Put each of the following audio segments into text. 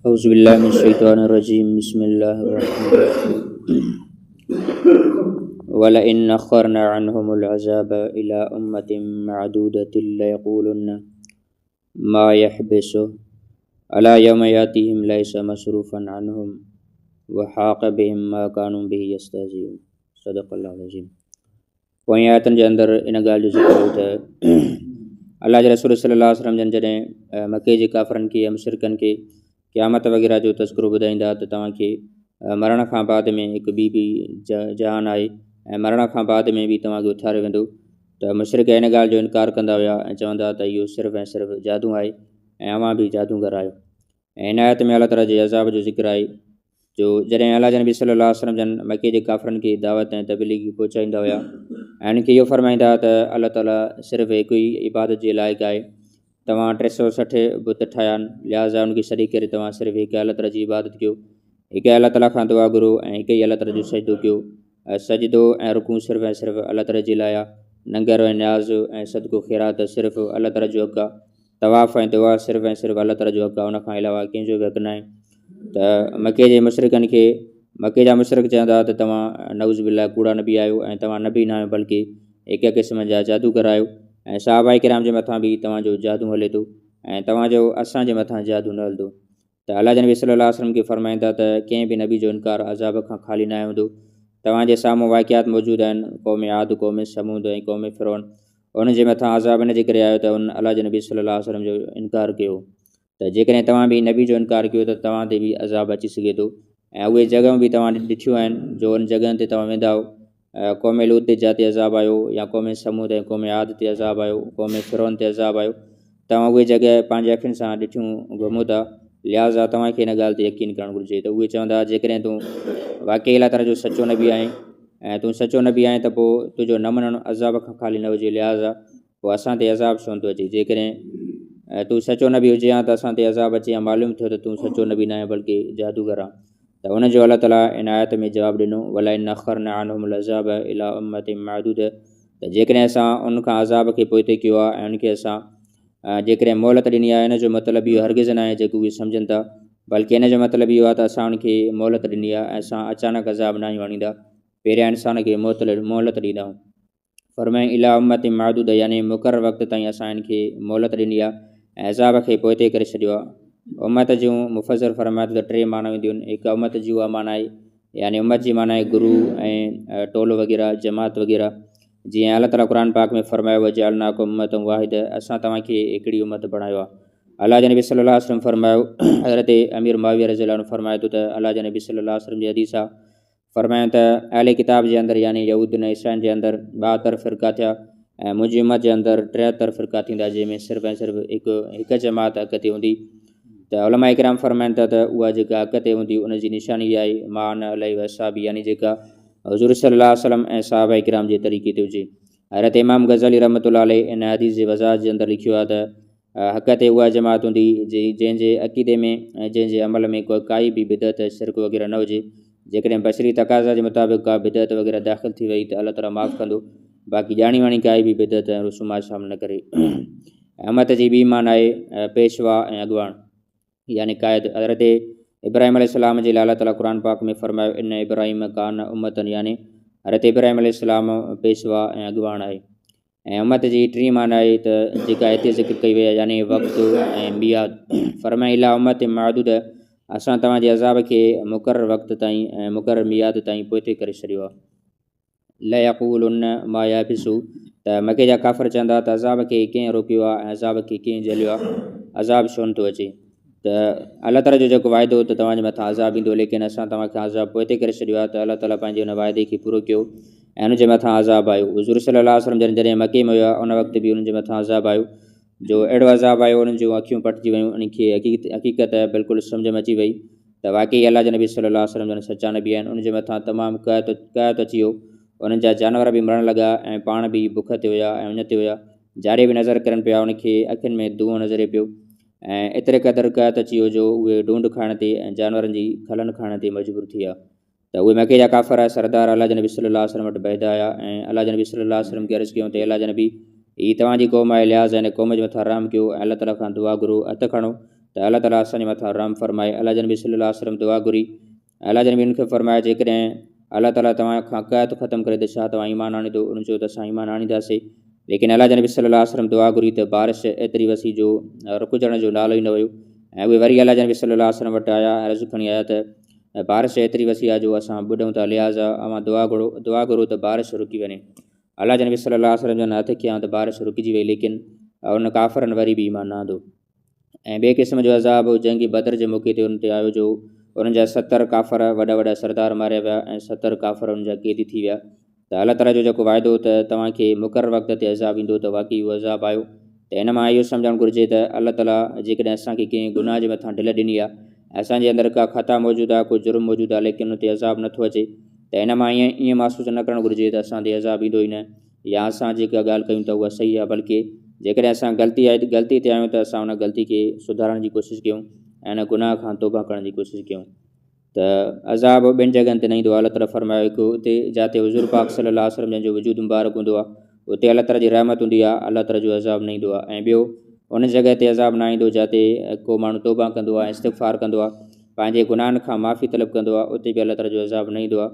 औज़ुबिल्लाहिमिनश्शैतानिर्रजीम बिस्मिल्लाहिर्रहमानिर्रहीम वलइन अख़रना अन्हुमुल अज़ाब इला उम्मतिन मअदूदतिन लयक़ूलुन्ना मा यहबिसु अला यौम यातिहिम लैसा मसरूफ़न अन्हुम व हाक़ बिहिम मा कानू बिही यस्तहज़िऊन। सदक़ल्लाहुल अज़ीम। पोइ आयतनि जे अंदरि इन ॻाल्हि जो ज़िक्र हो त अल्लाह जे रसूल सल्लल्लाहु अलैहि वसल्लम जन जॾहिं मके जे काफ़रनि खे या मुशरिकनि खे क़यामत वग़ैरह जो तज़किरो ॿुधाईंदा त तव्हांखे मरण खां बाद में हिकु ॿी जहान आहे ऐं मरण खां बाद में बि तव्हांखे उथारियो वेंदो। त मुशरिक इन ॻाल्हि जो इनकार कंदा हुआ ऐं चवंदा त इहो सिर्फ़ु ऐं सिर्फ़ु जादू आहे ऐं अव्हां बि जादूगर आहियो। ऐं इन आयत में अल्लाह ताला जे अज़ाब जो ज़िक्र आहे जो जॾहिं अल्लाह जे नबी सल्लल्लाहु अलैहि वसल्लम जन मके जे काफ़रनि खे दावत ऐं तबलीग पहुचाईंदा हुआ ऐं उनखे इहो फ़रमाईंदा त अल्लाह ताला सिर्फ़ु हिकु ई इबादत जे लाइक़ु आहे। तव्हां 360 बुत ठाहिया आहिनि, लिहाज़ा उनखे छॾे करे तव्हां सिर्फ़ु हिकु अल्लाह ताला जी इबादत कयो, हिकु अल्लाह ताला खां दुआ घुरो ऐं हिकु ई अल्लाह ताला जो सजदो कयो। सजदो ऐं रुकू सिर्फ़ु ऐं सिर्फ़ु अल्लाह ताला जे लाइ आहे। नंगर ऐं न्याज़ ऐं सदको ख़ैरात सिर्फ़ु अल्लाह ताला जो हक़ु आहे। तवाफ़ ऐं दुआ सिर्फ़ु ऐं सिर्फ़ु अल्लाह ताला जो हक़ु आहे, उन खां अलावा कंहिंजो बि हक़ु न आहे। त मके जे मुशरिकनि खे मके जा मुशरिक चवंदा त तव्हां नऊज़ बिल्लाह कूड़ा नबी आहियो ऐं तव्हां नबी न आहियो बल्कि हिकु क़िस्म जा जादूगर आहियो ऐं सहाबाए किराम जे मथां बि तव्हांजो जादू हले थो ऐं तव्हांजो असांजे मथां जादू न हलंदो। त अल्लाह जे नबी सल्लल्लाहु अलैहि वसल्लम खे फ़रमाईंदा त कंहिं बि नबी जो इनकार अज़ाब खां ख़ाली न हूंदो। तव्हांजे साम्हूं वाक़ियात मौजूदु आहिनि, क़ौम आद, क़ौम समूद ऐं क़ौम फ़िरौन। उन जे मथां अज़ाब इन जे करे आयो त उन अल्लाह जे नबी सल्लल्लाहु अलैहि वसल्लम जो इनकार कयो। त जेकॾहिं तव्हां बि नबी जो इनकार कयो त तव्हां ते बि अज़ाब अची सघे थो। ऐं उहे जॻहियूं बि तव्हां ॾिठियूं आहिनि जो उन जॻहियुनि ते तव्हां वेंदा आहियो। क़ौम लूत ते जिते अज़ाब आयो या क़ौम समूद ऐं क़ौम आद ते अज़ाब आयो, क़ौम फ़िरौन ते अज़ाब आयो, तव्हां उहे जॻह पंहिंजे अखियुनि सां ॾिठियूं घुमो था। लिहाज़ा तव्हांखे इन ॻाल्हि ते यकीन करणु घुरिजे त उहे चवंदा जेकॾहिं तूं वाक़ई अल्लाह ताला जो सचो नबी आहीं ऐं तूं सचो नबी आहीं त पोइ तुंहिंजो न मञणु अज़ाब खां ख़ाली न हुजे, लिहाज़ा पोइ असां ते अज़ाब छो थो अचे। जेकॾहिं तूं सचो नबी हुजे हा त असां ते अज़ाब अचे या मालूम थियो त तूं सचो नबी न आहे बल्कि जादूगर आहे। त उनजो अल्लाह ताला इन आयत में जवाबु ॾिनो वलइन अख़रना अन्हुमुल अज़ाब इला उम्मतिन मअदूद। त जेकॾहिं असां उनखां अज़ाब खे पोइते कयो आहे ऐं उनखे असां जेकॾहिं मोहलत ॾिनी आहे, इन जो मतिलबु इहो हरगिज़ न आहे जेको उहे सम्झनि था, बल्कि इन जो मतिलबु इहो आहे त असां उनखे मोहलत ॾिनी आहे ऐं असां अचानक अज़ाब न आहियूं आणींदा, पहिरियां इंसान खे मोहलत ॾींदा आहियूं। फ़रमाईं इला उम्मतिन मअदूद यानी मुक़ररु वक़्त ताईं असां इनखे मोहलत ॾिनी आहे ऐं अज़ाब खे पोइते करे छॾियो आहे। उम्मत जूं मुफ़सर फ़रमाए त 3 माना ईंदियूं आहिनि। हिकु उम्मत जी उहा माना आहे यानी उम्मत जी माना आहे गुरू ऐं टोलो वग़ैरह, जमात वग़ैरह। जीअं अल्लाह ताला क़ुरान पाक में फ़रमायो वजअलनाकुम उम्मतन वाहिद, असां तव्हांखे हिकिड़ी उम्मत बणायो आहे। अल्लाह जे नबी सल्लल्लाहु अलैहि वसल्लम फ़रमायो, हज़रत अमीर मुआविया रज़ियल्लाहु अन्हु फ़रमाए थो त अल्लाह जे नबी सल्लल्लाहु अलैहि वसल्लम जी हदीस आहे, फ़रमायो त अहले किताब जे अंदरि यानी यहूद ऐं ईसाइनि जे अंदरि 72 फ़िरका थिया ऐं मुंहिंजी उम्मत जे अंदरि 73 फ़िरका थींदा, जंहिंमें सिर्फ़ु ऐं सिर्फ़ु हिकु जमात अॻिते हूंदी। त उलमा इकराम फ़रमाइनि था त उहा जेका अॻिते हूंदी उनजी निशानी आहे मान अलैहि वसाबी, यानी जेका हुज़ूर सल्लल्लाहु अलैहि वसल्लम ऐं सहाबा इकराम जे तरीक़े ते हुजे। हज़रत इमाम गज़ाली रहमतुल्लाह अलैह इन हदीस जे वज़ाहत जे अंदरि लिखियो आहे त हक़ ते उहा जमात हूंदी जंहिंजे अक़ीदे में ऐं जंहिंजे अमल में काई बि बिदअत शिरक वग़ैरह न हुजे। जेकॾहिं बशरी तक़ाज़ा जे मुताबिक़ का बिदअत वग़ैरह दाख़िल थी वई त अल्लाह ताला माफ़ु कंदो, बाक़ी ॼाणी वाणी काई बि बिदअत ऐं रसूमात शामिल न करे। उम्मत जी ॿी माना आहे पेशवा ऐं अॻवान यानी क़ाइद। हज़रत इब्राहिम अलैहिस्सलाम जे लाइ अल्लाह ताला क़ुरान पाक में फ़रमायो इन इब्राहिम कान उम्मतन, यानी हज़रत इब्राहिम अलैहिस्सलाम पेशवा ऐं अॻवान आहे। ऐं उम्मत जी 3 माना आहे त जेका हिते ज़िक्र कई वई आहे यानी वक़्तु ऐं मियाद। फ़रमाए इला उम्मतिन मअदूद, असां तव्हांजे अज़ाब खे मुक़ररु वक़्त ताईं ऐं मुक़ररु मियाद ताईं पोइते करे छॾियो आहे। लयक़ूलुन्न मा यहबिसु, त मके जा काफ़िर चवंदा त अज़ाब खे कीअं रोकियो आहे ऐं अज़ाब खे कीअं झलियो आहे, अज़ाब छो नथो अचे। त अल्लाह ताला जो जेको वाइदो त तव्हांजे मथां अज़ाब ईंदो, लेकिन असां तव्हांखे अज़ाब पोइते करे छॾियो आहे। त अल्लाह ताला पंहिंजे हुन वाइदे खे पूरो कयो ऐं उनजे मथां अज़ाब आयो। हुज़ूर सल्लल्लाहु अलैहि वसल्लम जॾहिं मके में हुआ उन वक़्तु बि उन्हनि जे मथां अज़ाब आयो, जो अहिड़ो अज़ाब आयो उन्हनि जूं अखियूं पटिजी वियूं, उनखे हक़ीक़त बिल्कुलु सम्झ में अची वई त वाक़ई अल्लाह जे नबी सल्लल्लाहु अलैहि वसल्लम जन सचा नबी आहिनि। उनजे मथां तमामु क़हत अची वियो, उन्हनि जा जानवर बि मरण लॻा ऐं पाण बि बुख ते हुया ऐं उन ते हुया, जाड़े बि नज़र करनि पिया, उनखे अखियुनि में धुओं नज़रे पियो ऐं एतिरे क़दुरु क़हत अची वियो जो उहे ढूंढ खाइण ते ऐं जानवरनि जी खलनि खाइण ते मजबूर थी विया। त उहे मके जा काफ़िर सरदार अल्लाह जे नबी सल्लल्लाहु अलैहि वसल्लम वटि बैदा आया ऐं अल्लाह जे नबी सल्लल्लाहु अलैहि वसल्लम खे अर्ज़ु कयूं त अल्लाह जे नबी हीअ तव्हांजी क़ौम आहे, लिहाज़ हिन क़ौम जे मथां रहम कयो ऐं अल्लाह ताला खां दुआ घुरो, हथु खणो त अल्लाह ताला असांजे मथां रहम फरमाए। अल्लाह जे नबी सल्लल्लाहु अलैहि वसल्लम दुआ घुरी। अल्लाह जे नबी खे फरमाया जेकॾहिं अल्लाह ताला तव्हां खां क़यात ख़तमु करे त छा तव्हां ईमान आणींदो? उन्हनि चयो त असां ईमान आणींदासीं। लेकिन अल्लाह जे नबी सल्लल्लाहु अलैहि वसल्लम दुआ घुरी त बारिश एतिरी वसी जो रुकजण जो नालो ई न हुयो। ऐं उहे वरी अल्लाह जे नबी सल्लल्लाहु अलैहि वसल्लम वटि आया, अर्ज़ु खणी आया त बारिश एतिरी वसी आहे जो असां ॿुॾूं था, लिहाज़ा अवां दुआ घुरो त बारिश रुकी वञे। अल्लाह जे नबी सल्लल्लाहु अलैहि वसल्लम जन हथ कयां त बारिश रुकिजी वई, लेकिन उन काफ़रनि वरी बि ईमान न आंदो। ऐं ॿिए क़िस्म जो अज़ाब जंगी बदर जे मौक़े ते उन ते आयो जो उन्हनि जा 70 काफ़र वॾा वॾा सरदार मारिया विया ऐं 70 काफ़र उन जा क़ैदी थी विया। त अल्लाह ताला जो जेको वाइदो त तव्हांखे मुक़ररु वक़्त ते अज़ाब ईंदो, त वाक़ई उहो अज़ाब आयो। त इन मां इहो सम्झणु घुरिजे त अल्लाह ताला जेकॾहिं असांखे कंहिं गुनाह जे मथां ढिल ॾिनी आहे, असांजे अंदरि का ख़ता मौजूदु आहे, को जुर्म मौजूदु आहे, लेकिन उन ते अज़ाब नथो अचे, त इन मां ईअं महसूसु न करणु घुरिजे त असां ते अज़ाब ईंदो ई न, या असां जेका ॻाल्हि कयूं था उहा सही आहे, बल्कि जेकॾहिं असां ग़लती ते आहियूं त असां उन ग़लती खे सुधारण जी कोशिशि कयूं ऐं इन गुनाह खां तौबा करण जी कोशिशि कयूं। त अज़ाब ॿिनि जॻहियुनि ते न ईंदो आहे। अल्लाह ताला फरमायो हिकु उते जिते हुज़ूर पाक सल्लल्लाहु अलैहि वसल्लम जंहिंजो वजूद मुबारक हूंदो आहे, उते अल्लाह ताला जी रहमत हूंदी आहे, अल्लाह ताला जो अज़ाब न ईंदो आहे। ऐं ॿियो उन जॻह ते अज़ाब न ईंदो जिते को माण्हू तौबा कंदो आहे, इस्तिग़फ़ार कंदो आहे, पंहिंजे गुनाहनि खां माफ़ी तलब कंदो आहे, उते बि अल्लाह ताला जो अज़ाब न ईंदो आहे।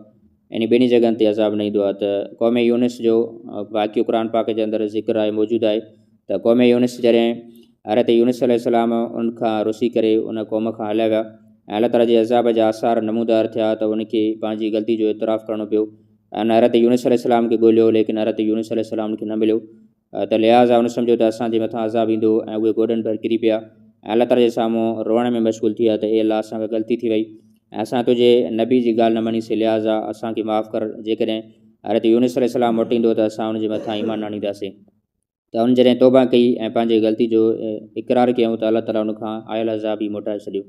इन ॿिन्ही जॻहियुनि ते अज़ाब न ईंदो आहे। त क़ौम यूनिस जो वाक़ियो क़ुर पाक जे अंदरि ज़िक्र आहे, मौजूदु आहे त क़ौम यूनिस जॾहिं हज़रत यूनिस अलैहिस्सलाम उनखां रुसी करे उन क़ौम खां हलिया विया ऐं अल्लाह ताला जे अज़ाब जा आसार नमूदार थिया, त उनखे पंहिंजी ग़लती जो इतराफ़ करणो पियो। ऐं हज़रत यूनिस अलैहिस्सलाम खे ॻोल्हियो, लेकिन हज़रत यूनिस अलैहिस्सलाम खे न मिलियो, त लिहाज़ा उन सम्झो त असांजे मथां अज़ाब ईंदो ऐं उहे गोॾनि भर किरी पिया ऐं अल्लाह ताला जे साम्हूं रोअण में मशग़ूल थी विया त हे अल्लाह असांखे ग़लती थी वई, ऐं असां तुंहिंजे नबी जी ॻाल्हि न मञीसीं, लिहाज़ा असांखे माफ़ु कर। जेकॾहिं हज़रत यूनिस अलैहिस्सलाम मोटींदो त असां उनजे मथां ईमान आणींदासीं। त उन जॾहिं तौबा कई ऐं पंहिंजे ग़लती जो इक़रार कयूं त अल्लाह ताला उनखां आयल अज़ाब ई मोटाए छॾियो।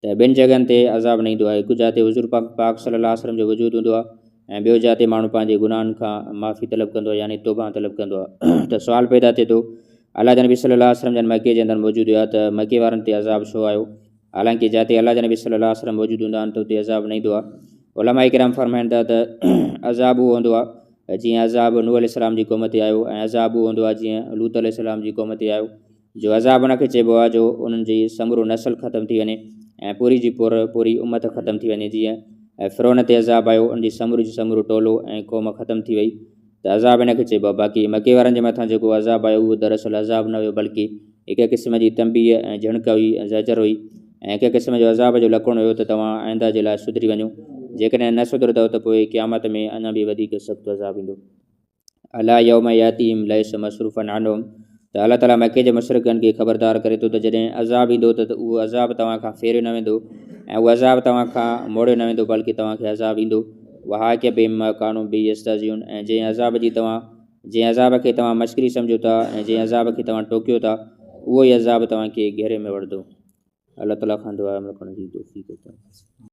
त ॿिनि जॻहियुनि ते अज़ाब न ईंदो आहे, हिकु जिते हुज़ूर पाक सल्लल्लाहु अलैहि वसल्लम जो वजूदु हूंदो आहे ऐं ॿियो जिते माण्हू पंहिंजे गुनाहनि खां माफ़ी तलब कंदो आहे, यानी तौबा तलब कंदो आहे। त सुवालु पैदा थिए थो, अल्लाह जे नबी सल्लल्लाहु अलैहि वसल्लम जन मके जे अंदरि मौजूदु हुआ, त मके वारनि ते अज़ाब छो आयो? हालांकि जिते अल्लाह जे नबी सल्लल्लाहु अलैहि वसल्लम मौजूदु हूंदा आहिनि त उते अज़ाब न ईंदो आहे। उलमा किराम फरमाइनि था त अज़ाब उहो हूंदो आहे जीअं अज़ाब नूह अलैहिस्सलाम जी क़ौम ते आयो, ऐं अज़ाब उहो हूंदो आहे जीअं लूत अलैहिस्सलाम जी क़ौम ते आयो। जो अज़ाब उनखे चइबो आहे जो उन्हनि जी समूरो नस्ल ख़तमु थी वञे ऐं पूरी जी पूरी उम्मत ख़तमु थी वञे। जीअं फ़िरौन ते अज़ाब आयो, उनजी समूरो टोलो ऐं क़ौम ख़तमु थी वई, त अज़ाब इनखे चइबो आहे। बाक़ी मके वारनि जे मथां जेको अज़ाब आयो उहो दरअसल अज़ाब न हुयो, बल्कि हिकु क़िस्म जी तंबीह ऐं झिणक हुई ऐं ज़जर हुई, ऐं हिकु क़िस्म जो अज़ाब जो लकुणु हुयो त तव्हां आइंदा जे लाइ सुधरी वञो, जेकॾहिं न सुधरंदव त पोइ क़यामत में अञा बि वधीक सख़्तु अज़ाब ईंदो। अला यौम यातीहिम लैस मसरूफ़न अन्हुम, त अल्लाह ताला मके जे मुशरिकनि खे ख़बरदार करे थो त जॾहिं अज़ाब ईंदो त उहो अज़ाब तव्हां खां फेरियो न वेंदो ऐं उहो अज़ाब तव्हां खां मोड़ियो न वेंदो, बल्कि तव्हांखे अज़ाब ईंदो। वहाक बिमा कानू बि यस्तहज़िऊन, ऐं जंहिं अज़ाब खे तव्हां मश्करी सम्झो था ऐं जंहिं अज़ाब खे तव्हां टोकियो था, उहो ई अज़ाब तव्हांखे घेरे में वठंदो। अल्लाह ताला खां दुआ करण जी तौफ़ीक़ अता।